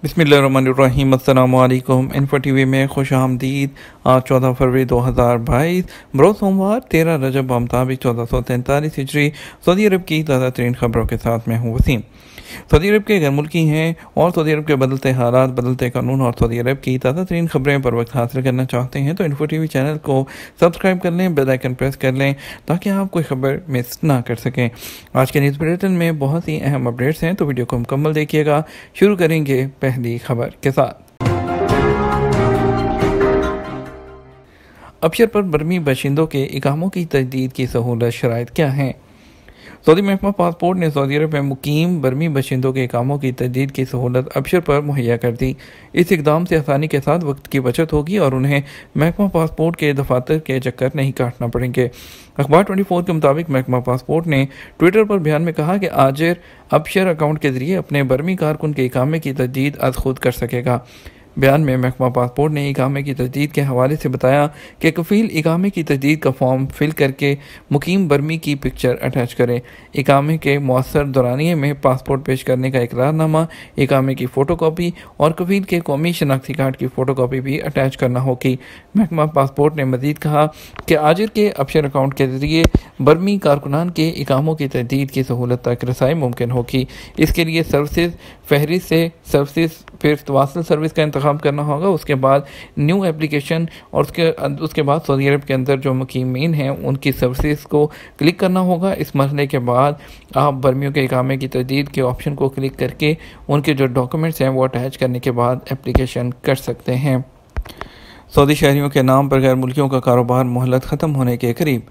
बिस्मिल्लाहिर्रहमानिर्रहीम। अस्सलामु अलैकुम। इन्फो टीवी में खुश आमदीद। आज 14 फरवरी 2022 बरोज़ सोमवार 13 रजब मुताबिक 1443 हिजरी। सऊदी अरब की ताज़ा तरीन खबरों के साथ मैं हूँ वसीम। सऊदी अरब के गैर मुल्की हैं और सऊदी अरब के बदलते हालात, बदलते कानून और सऊदी अरब की ताज़ा तरीन खबरें पर वक्त हासिल करना चाहते हैं तो इन्फो टीवी चैनल को सब्सक्राइब कर लें, बेल आइकन प्रेस कर लें ताकि आप कोई खबर मिस ना कर सकें। आज के न्यूज़ बुलेटिन में बहुत ही अहम अपडेट्स हैं तो वीडियो को मुकम्मल देखिएगा। शुरू करेंगे पहली खबर के साथ। अबशर पर बर्मी बाशिंदों के इकामों की तजदीद की सहूलत शराइत क्या हैं? सऊदी महकमा पासपोर्ट ने सऊदी अरब में मुकीम बर्मी बाशिंदों के इकामों की तजदीद की सहूलत अबशर पर मुहैया कर दी। इस इकदाम से आसानी के साथ वक्त की बचत होगी और उन्हें महकमा पासपोर्ट के दफातर के चक्कर नहीं काटना पड़ेंगे। अखबार 24 के मुताबिक महकमा पासपोर्ट ने ट्विटर पर बयान में कहा कि आजिर अबशर अकाउंट के जरिए अपने बर्मी कारकुन के इकामे की तजदीद अज खुद कर सकेगा। बयान में महकमा पासपोर्ट ने इकामे की तजदीद के हवाले से बताया कि कफील इकामे की तजदीद का फॉर्म फिल करके मुकीम बर्मी की पिक्चर अटैच करें। इकामे के मौसर दौरानिए में पासपोर्ट पेश करने का इकरारनामा, इकामे की फ़ोटो कापी और कफील के कौमी शनाख्ती कार्ड की फ़ोटो कापी भी अटैच करना होगी। महकमा पासपोर्ट ने मजीद कहा कि आजिर के अबशर अकाउंट के जरिए बर्मी कारकुनान के इकामों की तजदीद की सहूलत तक रसाई मुमकिन होगी। इसके लिए सर्विसेज फहरिस्त से सर्विसेज फिर वासल सर्विस का इंतखाब करना होगा। उसके बाद न्यू एप्लीकेशन और उसके बाद सऊदी अरब के अंदर जो मुकीमीन हैं उनकी सर्विसेज को क्लिक करना होगा। इस मरहले के बाद आप बर्मियों के इकामे की तजदीद के ऑप्शन को क्लिक करके उनके जो डॉक्यूमेंट्स हैं वो अटैच करने के बाद एप्लीकेशन कर सकते हैं। सऊदी शहरियों के नाम पर गैर मुल्कियों का कारोबार मोहलत ख़त्म होने के करीब।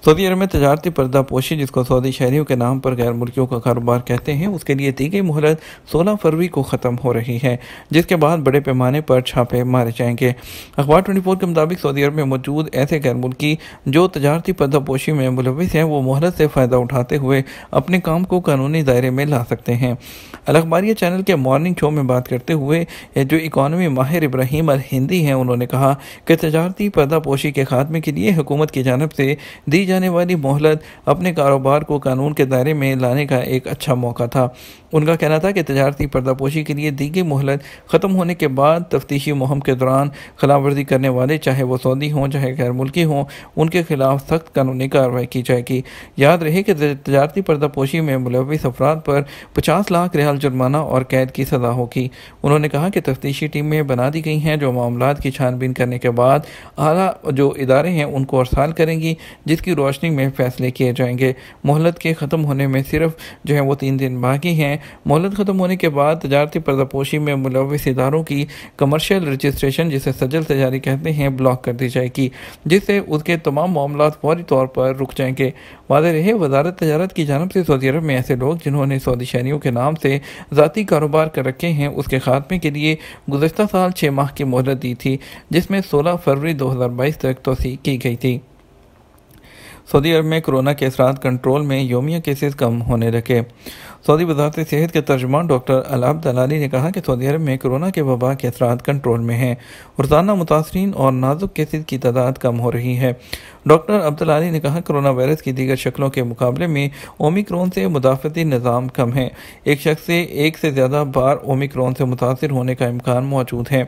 सऊदी अरब में तजारती पर्दा पोशी, जिसको सऊदी शहरियों के नाम पर गैर मुल्कियों का कारोबार कहते हैं, उसके लिए दी गई मोहलत 16 फरवरी को ख़त्म हो रही है, जिसके बाद बड़े पैमाने पर छापे मारे जाएंगे। अखबार 24 के मुताबिक सऊदी अरब में मौजूद ऐसे गैर मुल्की जो तजारती पर्दा पोशी में मुलविस हैं वो मोहलत से फ़ायदा उठाते हुए अपने काम को कानूनी दायरे में ला सकते हैं। अल अखबारिया चैनल के मॉर्निंग शो में बात करते हुए जो इकॉनमी माहिर इब्राहिम अल हिंदी हैं, उन्होंने कहा कि तजारती पर्दा पोशी के खात्मे के लिए हुकूमत की जानिब से दी जाने वाली मोहलत अपने कारोबार को कानून के दायरे में लाने का एक अच्छा मौका था। उनका कहना था कि तजारती पर्दापोशी के लिए दी गई मोहलत ख़त्म होने के बाद तफ्तीशी मुहिम के दौरान खिलाफवर्जी करने वाले, चाहे वो सऊदी हों चाहे गैर मुल्की हों, उनके खिलाफ सख्त कानूनी कार्रवाई की जाएगी। याद रहे कि तजारती पर्दापोशी में मुलविस अफराद पर 50 लाख रियाल जुर्माना और कैद की सज़ा होगी। उन्होंने कहा कि तफ्तीशी टीमें बना दी गई हैं जो मामलात की छानबीन करने के बाद आला जो इदारे हैं उनको अरसाल करेंगी, जिसकी रोशनी में फैसले किए जाएंगे। मोहलत के ख़त्म होने में सिर्फ जो है वो 3 दिन बाकी हैं। मोहलत ख़त्म होने के बाद तजारती पर्दापोशी में मुलविस इदारों की कमर्शियल रजिस्ट्रेशन, जिसे सजल तजारी कहते हैं, ब्लॉक कर दी जाएगी, जिससे उसके तमाम मामलात फौरी तौर पर रुक जाएंगे। वाज़ेह रहे वजारत तजारत की जानिब से सऊदी अरब में ऐसे लोग जिन्होंने सऊदी शहरियों के नाम से ज़ाती कारोबार कर रखे हैं उसके खात्मे के लिए गुज़श्ता साल 6 माह की मोहलत दी थी, जिसमें 16 फरवरी 2022 तक तोसी की गई थी। सऊदी अरब में कोरोना के असरात कंट्रोल में, योमिया केसेस कम होने लगे। सऊदी वज़ारत सेहत के तर्जुमान डॉक्टर अल अब्द अल आली ने कहा कि सऊदी अरब में कोरोना के वबा के असरात कंट्रोल में हैं। रोज़ाना मुतासरीन और नाजुक केसेस की तादाद कम हो रही है। डॉक्टर अब्द अल आली ने कहा कोरोना वायरस की दीगर शक्लों के मुकाबले में ओमिक्रॉन से मुदाफ़ती निज़ाम कम है। एक शख्स से एक से ज़्यादा बार ओमिक्रॉन से मुतासर होने का इम्कान मौजूद है।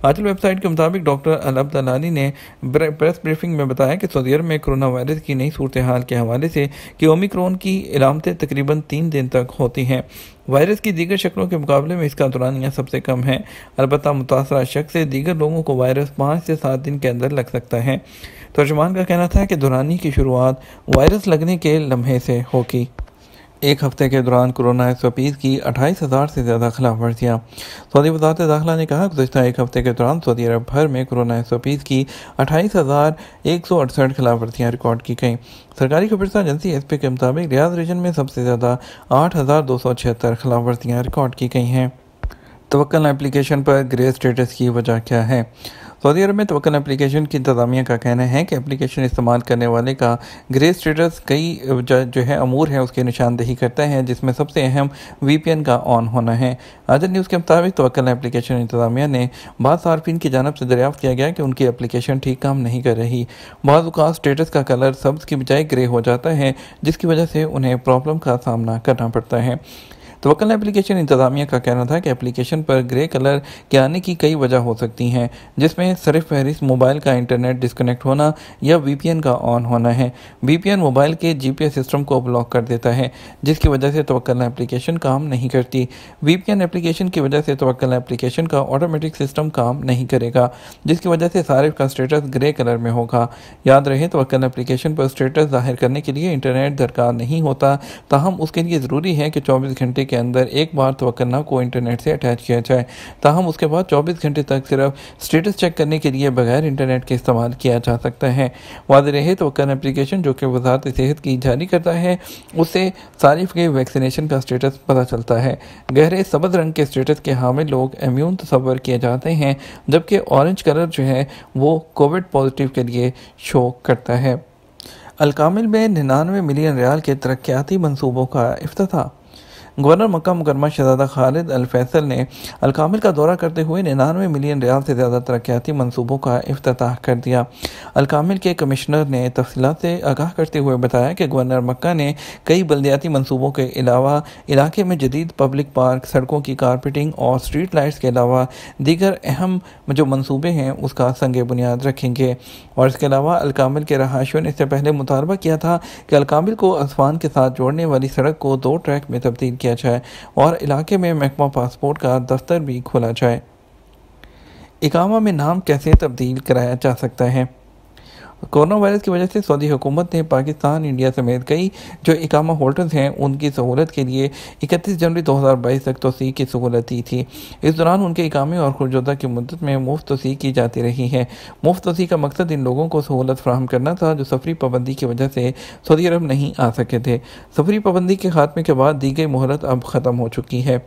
आजल वेबसाइट के मुताबिक डॉक्टर अल अब्द अल आली ने प्रेस ब्रीफिंग में बताया कि सऊदी अरब में कोरोना वायरस की नई सूरत हाल के हवाले से कि ओमिक्रॉन की इलामतें तकरीबन 3 दिन तक होती हैं। वायरस की दीगर शक्लों के मुकाबले में इसका दौरानिया सबसे कम है। अलबत्ता मुतासरा शख्स से दीगर लोगों को वायरस 5 से 7 दिन के अंदर लग सकता है। तर्जुमान का कहना था कि दौरानी की शुरुआत वायरस लगने के लम्हे से होगी। एक हफ्ते के दौरान कोरोना एसओपीज़ की 28,000 से ज़्यादा खिलाफ वर्जियाँ। सऊदी वज़ारत दाखिला ने कहा गुज़श्ता एक हफ्ते के दौरान सऊदी अरब भर में कोरोना एसओपीज़ की 28,168 खिलाफ वर्जियाँ रिकॉर्ड की गईं। सरकारी खबरसां एजेंसी एसपी के मुताबिक रियाद रीजन में सबसे ज़्यादा 8,276 खिलाफ वर्जियाँ रिकॉर्ड की गई हैं। तवक्कल एप्लीकेशन पर ग्रे स्टेटस की वजह क्या है? सऊदी अरब में तवक्कल एप्लीकेशन की इंतज़ामिया का कहना है कि एप्लीकेशन इस्तेमाल करने वाले का ग्रे स्टेटस कई जो है अमूर है उसकी निशानदेही करता है, जिसमें सबसे अहम VPN का ऑन होना है। आज़ाद न्यूज़ के मुताबिक तवक्कल एप्लीकेशन इंतज़ामिया ने बाद सार्फिन की जानिब से दरियाफ्त किया गया कि उनकी एप्लीकेशन ठीक काम नहीं कर रही। बाज़ औक़ात स्टेटस का कलर सब्ज़ की बजाय ग्रे हो जाता है, जिसकी वजह से उन्हें प्रॉब्लम का सामना करना पड़ता है। तवक्कल एप्लीकेशन इंतजामिया का कहना था कि एप्लीकेशन पर ग्रे कलर के आने की कई वजह हो सकती हैं, जिसमें सिर्फ फहरिस्त मोबाइल का इंटरनेट डिस्कनेक्ट होना या वीपीएन का ऑन होना है। वीपीएन मोबाइल के जीपीएस सिस्टम को ब्लॉक कर देता है, जिसकी वजह से तवक्कल एप्लीकेशन काम नहीं करती। वीपीएन एप्लीकेशन की वजह से तवक्कल एप्लीकेशन का ऑटोमेटिक सिस्टम काम नहीं करेगा, जिसकी वजह से सारिफ का स्टेटस ग्रे कलर में होगा। याद रहे, तवक्कल एप्लीकेशन पर स्टेटस जाहिर करने के लिए इंटरनेट दरकार नहीं होता, ताहम उसके लिए ज़रूरी है कि 24 घंटे के अंदर एक बार तवक्कल को इंटरनेट से अटैच किया जाए, ताहम उसके बाद 24 घंटे तक सिर्फ स्टेटस चेक करने के लिए बगैर इंटरनेट के इस्तेमाल किया जा सकता है। वाज़ेह रहे, तवक्कल एप्लीकेशन जो कि वज़ारत सेहत की जारी करता है, उससे सारिफ के वैक्सीनेशन का स्टेटस पता चलता है। गहरे सब्ज़ रंग के स्टेटस के हामिल लोग इम्यून तस्वर किए जाते हैं, जबकि ऑरेंज कलर जो है वो कोविड पॉजिटिव के लिए शो करता है। अलकामिल में 99 मिलियन रियाल के तरक्याती मंसूबों का इफ्तिताह। गवर्नर मक्का मुकरमा शहजादा खालिद अल फैसल ने अलकामिल का दौरा करते हुए 99 मिलियन रियाल से ज़्यादा तरक्याती मंसूबों का इफ्तिताह कर दिया। अलकामिल के कमिश्नर ने तफसीलात से आगाह करते हुए बताया कि गवर्नर मक्का ने कई बल्दियाती मंसूबों के अलावा इलाके में जदीद पब्लिक पार्क, सड़कों की कारपेटिंग और स्ट्रीट लाइट्स के अलावा दीगर अहम जो मंसूबे हैं उसका संग बुनियाद रखेंगे। और इसके अलावा अलकामिल के रहायशियों ने इससे पहले मुतालबा किया था कि अलकामिल को असफान के साथ जोड़ने वाली सड़क को 2 ट्रैक में तब्दील किया जाए और इलाके में महकमा पासपोर्ट का दफ्तर भी खोला जाए। इकामा में नाम कैसे तब्दील कराया जा सकता है? कोरोना वायरस की वजह से सऊदी हुकूमत ने पाकिस्तान, इंडिया समेत कई जो इकामा होल्डर्स हैं उनकी सहूलत के लिए 31 जनवरी 2022 तक तोसी की सहूलत दी थी। इस दौरान उनके इकामे और खुरजोदा की मुद्दत में मुफ्त तोसी की जाती रही है। मुफ्त तोसी का मकसद इन लोगों को सहूलत फराहम करना था जो सफरी पाबंदी की वजह से सऊदी अरब नहीं आ सके थे। सफरी पाबंदी के खात्मे के बाद दी गई मोहलत अब ख़त्म हो चुकी है।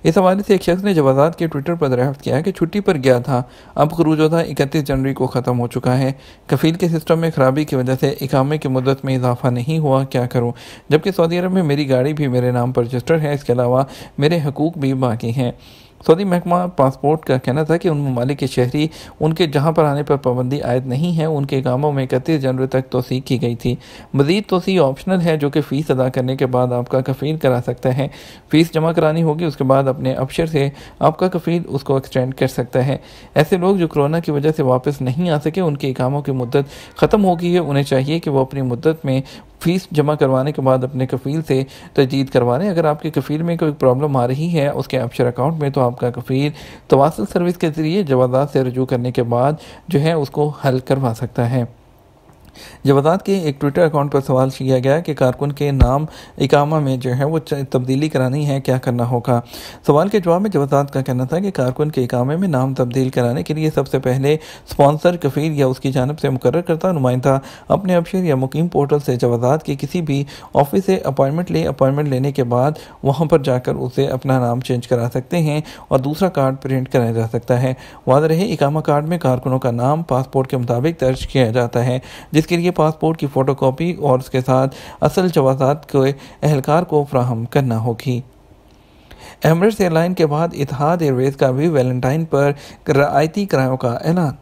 इस हवाले से एक शख्स ने जवाजात के ट्विटर पर दरियाफ्त किया कि छुट्टी पर गया था, अब खुरूजोदा 31 जनवरी को ख़त्म हो चुका है। कफील के सिस्टम में खराबी की वजह से इकामे की मुद्दत में इजाफा नहीं हुआ, क्या करूं? जबकि सऊदी अरब में मेरी गाड़ी भी मेरे नाम पर रजिस्टर्ड है, इसके अलावा मेरे हकूक़ भी बाकी हैं। सऊदी महकमा पासपोर्ट का कहना था कि उन ममालिक के शहरी उनके जहां पर आने पर पाबंदी आयद नहीं है उनके इकामों में 31 जनवरी तक तोसी की गई थी। मज़ीद तोसी ऑप्शनल है जो कि फ़ीस अदा करने के बाद आपका कफ़ील करा सकता है। फ़ीस जमा करानी होगी, उसके बाद अपने अफसर से आपका कफ़ील उसको एक्सटेंड कर सकता है। ऐसे लोग जो कोरोना की वजह से वापस नहीं आ सके, उनके इकामों की मुद्दत ख़त्म हो गई है, उन्हें चाहिए कि वो अपनी मुद्दत में फ़ीस जमा करवाने के बाद अपने कफ़ील से तजदीद करवा लें। अगर आपके कफ़ील में कोई प्रॉब्लम आ रही है उसके अफसर अकाउंट में, तो आपका कफ़ील तवासल सर्विस के ज़रिए जवाज़ात से रजू करने के बाद जो है उसको हल करवा सकता है। जवाज़ात के एक ट्विटर अकाउंट पर सवाल किया गया कि कारकुन के नाम इकामा में जो है वो तब्दीली करानी है, क्या करना होगा? सवाल के जवाब में जवाज़ात का कहना था कि कारकुन के इकामे में नाम तब्दील कराने के लिए सबसे पहले स्पॉन्सर, कफ़ील या उसकी जानब से मुकर्रर करता नुमाइंदा अपने अफसर या मुकीम पोर्टल से जवाज़ात के किसी भी ऑफिस से अपॉइंटमेंट लेने के बाद वहाँ पर जाकर उसे अपना नाम चेंज करा सकते हैं और दूसरा कार्ड प्रिंट कराया जा सकता है। वाज़ेह रहे, इकामा कार्ड में कारकुनों का नाम पासपोर्ट के मुताबिक दर्ज किया जाता है, जिसके लिए पासपोर्ट की फ़ोटोकॉपी और उसके साथ असल जवाज़ात के एहलकार को फ्राहम करना होगी। एमिरेट्स एयरलाइन के बाद इतिहाद एयरवेज़ का भी वैलेंटाइन पर रियायती किरायों का ऐलान।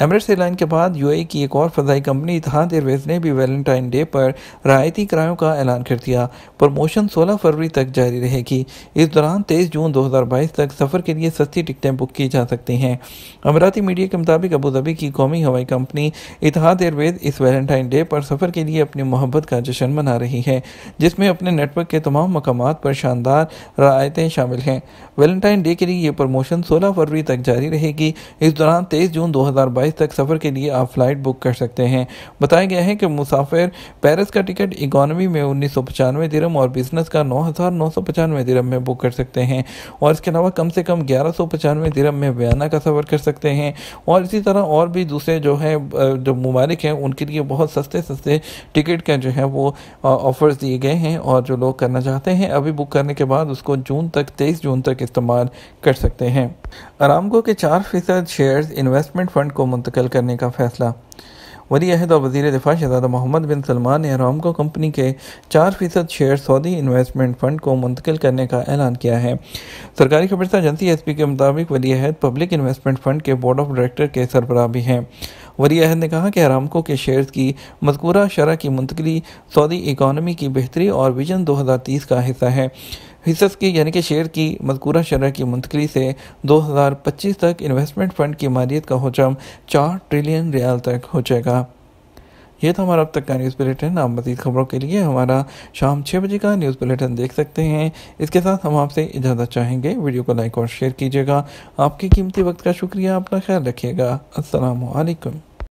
एमिरेट्स एयरलाइन के बाद यूएई की एक और फ़ज़ाई कंपनी इतिहाद एयरवेज़ ने भी वैलेंटाइन डे पर रियायती किरायों का ऐलान कर दिया। प्रमोशन 16 फरवरी तक जारी रहेगी। इस दौरान 23 जून 2022 तक सफ़र के लिए सस्ती टिकटें बुक की जा सकती हैं। अमीराती मीडिया के मुताबिक अबू धाबी की कौमी हवाई कंपनी इतिहाद एयरवेज़ इस वैलेंटाइन डे पर सफ़र के लिए अपनी मोहब्बत का जश्न मना रही है, जिसमें अपने नेटवर्क के तमाम मकामात पर शानदार रियायतें शामिल हैं। वैलेंटाइन डे के लिए ये प्रमोशन 16 फरवरी तक जारी रहेगी। इस दौरान 23 जून 2022 तक सफ़र के लिए आप फ्लाइट बुक कर सकते हैं। बताया गया है कि मुसाफिर पेरिस का टिकट इकॉनमी में 1995 दिरहम और बिजनेस का 9,995 दिरहम में बुक कर सकते हैं और इसके अलावा कम से कम 1195 दिरहम में वियना का सफ़र कर सकते हैं। और इसी तरह और भी दूसरे जो है जो ममालिक हैं उनके लिए बहुत सस्ते टिकट का जो है वो ऑफर्स दिए गए हैं और जो लोग करना चाहते हैं अभी बुक करने के बाद उसको 23 जून तक इस्तेमाल कर सकते हैं। अरामको के 4% शेयर्स इन्वेस्टमेंट फ़ंड को मुंतकिल करने का फैसला। वली अहद और वज़ीर दिफा शहज़ादा मोहम्मद बिन सलमान ने अरामको कंपनी के 4% शेयर सऊदी इन्वेस्टमेंट फ़ंड को मुंतकिल करने का ऐलान किया है। सरकारी खबरसां एजेंसी एसपी के मुताबिक वली अहद पब्लिक इन्वेस्टमेंट फ़ंड के बोर्ड ऑफ डायरेक्टर के सरबराह भी हैं। वली अहद ने कहा कि अरामको के शेयर्स की मज़कूरा शरह की मुंतकिली सऊदी इकानमी की बेहतरी और विजन 2030 का हिस्सा है। हिस्स की यानी कि शेयर की मज़कूरा शरह की मुंतकली से 2025 तक इन्वेस्टमेंट फ़ंड की मालियत का हजम 4 ट्रिलियन रियाल तक हो जाएगा। ये था हमारा अब तक का न्यूज़ बुलेटिन। आप मज़ीद खबरों के लिए हमारा शाम 6 बजे का न्यूज़ बुलेटिन देख सकते हैं। इसके साथ हम आपसे इजाज़त चाहेंगे। वीडियो को लाइक और शेयर कीजिएगा। आपके कीमती वक्त का शुक्रिया। अपना ख्याल रखिएगा। अस्सलामु अलैकुम।